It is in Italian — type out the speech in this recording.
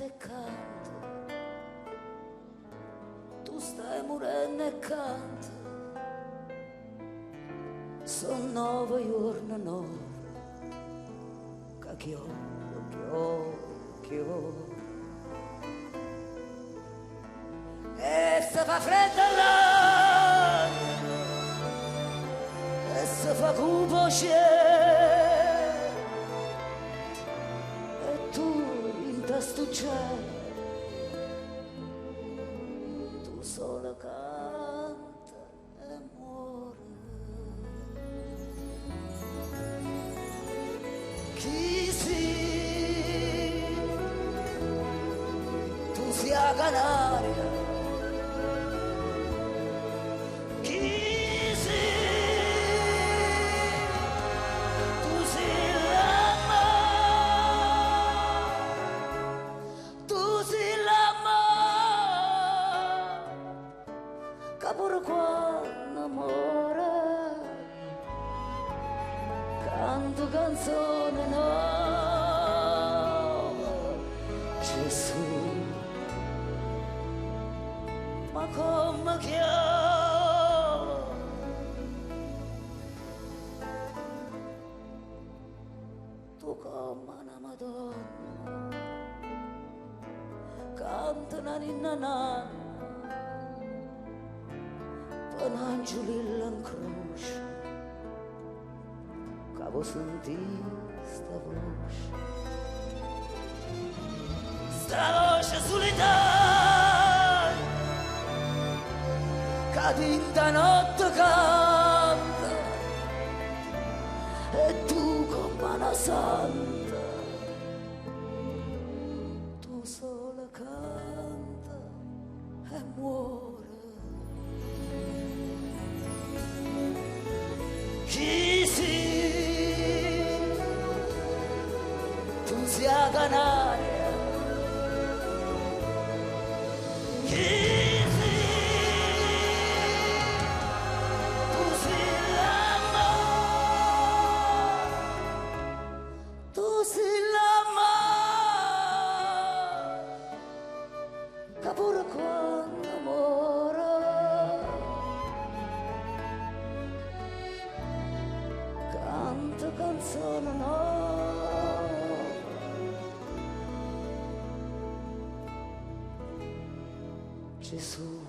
canta e canta, tu stai morendo e canta, sono 9 giorni, 9, che chio. E se fa freddo là, e se fa cupo c'è, e tu in sto cielo, tu solo canta e muore. Chi sei? Tu sia Canaria. Pure quando muore canto canzone nuova, Gesù, ma come chiama tu come una Madonna, canta una ninna nanna, un angelo in croce, che vuoi sentire sta voce solitaria, che tinta notte canta, e tu come una santa, tu sola canta e muore. Chi sei? Tu sia Canaria. Chi sei? Tu sei l'amore. Tu sei l'amore. Che pure quando muore canzone nuova, Gesù.